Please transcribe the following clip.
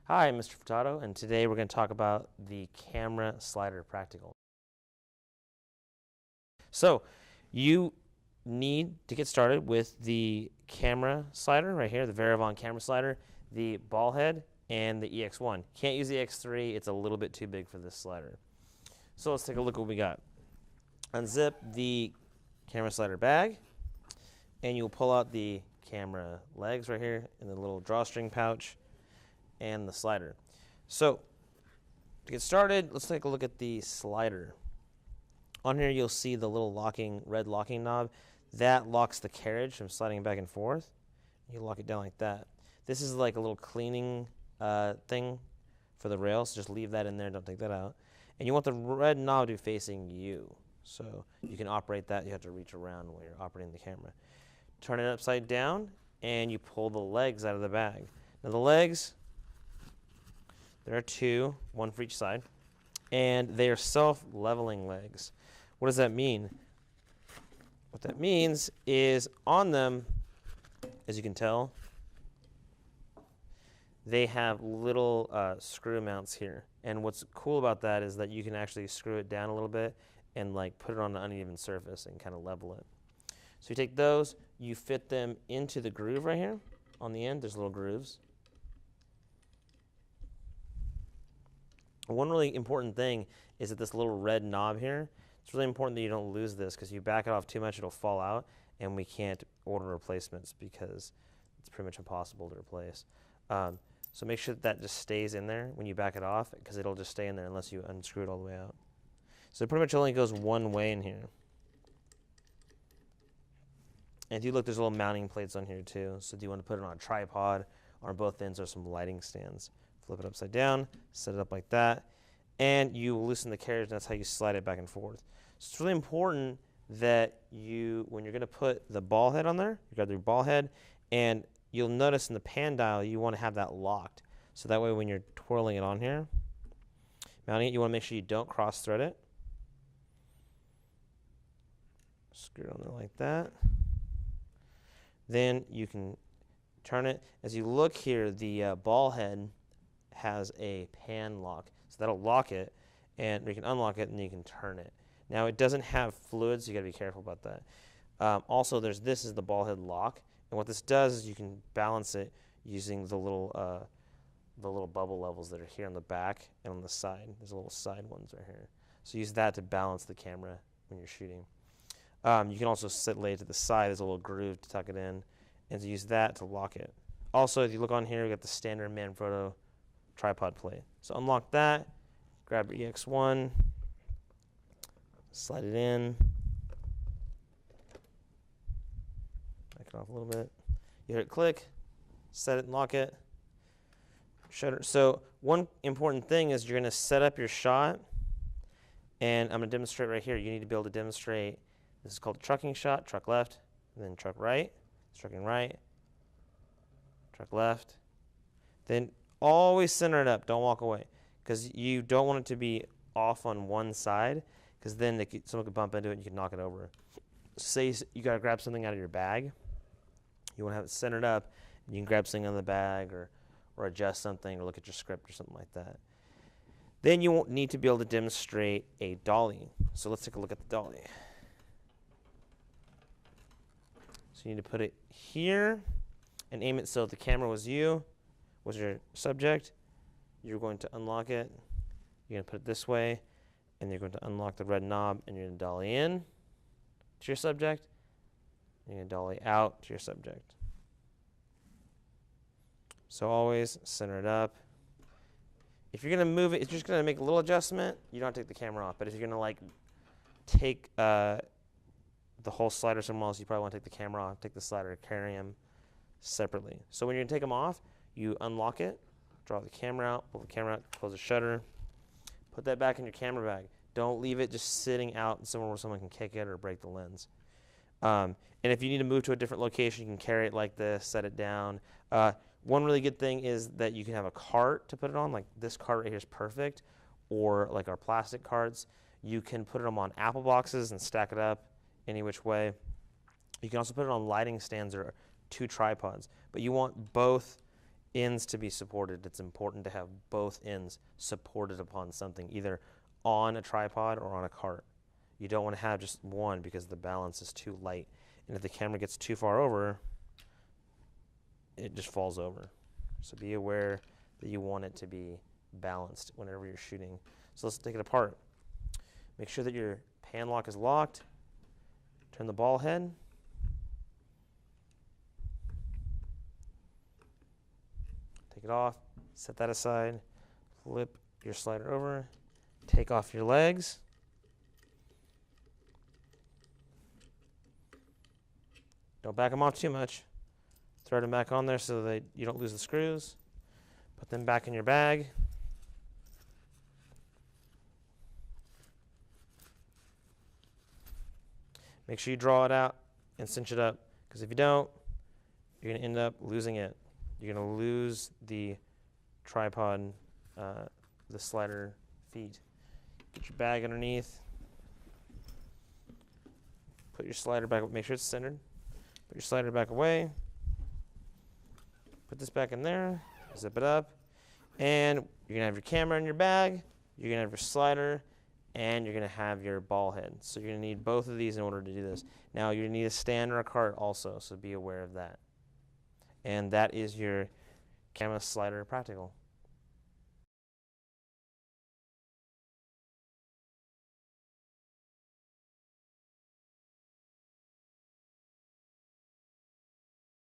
Hi, I'm Mr. Furtado, and today we're going to talk about the camera slider practical. So, you need to get started with the camera slider right here, the Varavon camera slider, the ball head, and the EX1. Can't use the X3, it's a little bit too big for this slider. So let's take a look at what we got. Unzip the camera slider bag, and you'll pull out the camera legs right here in the little drawstring pouch and the slider. So to get started, let's take a look at the slider. On here you'll see the little red locking knob. That locks the carriage from sliding back and forth. You lock it down like that. This is like a little cleaning thing for the rails. So just leave that in there, don't take that out. And you want the red knob to be facing you. So you can operate that, you have to reach around when you're operating the camera. Turn it upside down and you pull the legs out of the bag. Now the legs, there are two, one for each side, and they are self-leveling legs. What does that mean? What that means is on them, as you can tell, they have little screw mounts here. And what's cool about that is that you can actually screw it down a little bit and like put it on an uneven surface and kind of level it. So you take those, you fit them into the groove right here. On the end, there's little grooves. One really important thing is that this little red knob here, it's really important that you don't lose this, because if you back it off too much, it'll fall out, and we can't order replacements because it's pretty much impossible to replace. So make sure that just stays in there when you back it off, because it'll just stay in there unless you unscrew it all the way out. So it pretty much only goes one way in here. And if you look, there's little mounting plates on here too. So do you want to put it on a tripod, or on both ends are some lighting stands. Flip it upside down, set it up like that, and you loosen the carriage, and that's how you slide it back and forth. So it's really important that when you're going to put the ball head on there, you got your ball head, and you'll notice in the pan dial you want to have that locked. So that way when you're twirling it on here, mounting it, you want to make sure you don't cross thread it. Screw it on there like that. Then you can turn it. As you look here, the ball head has a pan lock. So that'll lock it, and you can unlock it, and you can turn it. Now it doesn't have fluid, so you got to be careful about that. Also, this is the ball head lock, and what this does is you can balance it using the little bubble levels that are here on the back and on the side. There's little side ones right here. So use that to balance the camera when you're shooting. You can also lay it to the side. There's a little groove to tuck it in, and to use that to lock it. Also, if you look on here, we got the standard Manfroto tripod plate. So unlock that, grab your EX1, slide it in, back it off a little bit. You hit click, set it and lock it, shutter. So one important thing is you're going to set up your shot, and I'm going to demonstrate right here. You need to be able to demonstrate. This is called a trucking shot, truck left, and then truck right, trucking right, truck left. Then always center it up, don't walk away, because you don't want it to be off on one side, because then someone could bump into it and you could knock it over. Say you got to grab something out of your bag, you want to have it centered up, and you can grab something out of the bag or adjust something or look at your script or something like that. Then you won't need to be able to demonstrate a dolly. So let's take a look at the dolly. So you need to put it here and aim it so the camera was your subject. You're going to unlock it. You're going to put it this way, and you're going to unlock the red knob, and you're going to dolly in to your subject. You're going to dolly out to your subject. So always center it up. If you're going to move it, if you're just going to make a little adjustment, you don't have to take the camera off. But if you're going to like take the whole slider somewhere else, you probably want to take the camera off, take the slider, carry them separately. So when you're going to take them off, you unlock it, draw the camera out, pull the camera out, close the shutter, put that back in your camera bag. Don't leave it just sitting out somewhere where someone can kick it or break the lens. And if you need to move to a different location, you can carry it like this, set it down. One really good thing is that you can have a cart to put it on, like this cart right here is perfect, or like our plastic carts. You can put them on apple boxes and stack it up any which way. You can also put it on lighting stands or two tripods, but you want both ends to be supported. It's important to have both ends supported upon something, either on a tripod or on a cart. You don't want to have just one because the balance is too light. And if the camera gets too far over, it just falls over. So be aware that you want it to be balanced whenever you're shooting. So let's take it apart. Make sure that your pan lock is locked. Turn the ball head. Take it off, set that aside, flip your slider over, take off your legs. Don't back them off too much. Thread them back on there so that you don't lose the screws. Put them back in your bag. Make sure you draw it out and cinch it up, because if you don't, you're going to end up losing it. You're going to lose the tripod, the slider feet. Get your bag underneath. Put your slider back, make sure it's centered. Put your slider back away. Put this back in there, zip it up. And you're going to have your camera in your bag, you're going to have your slider, and you're going to have your ball head. So you're going to need both of these in order to do this. Now you're going to need a stand or a cart also, so be aware of that. And that is your camera slider practical.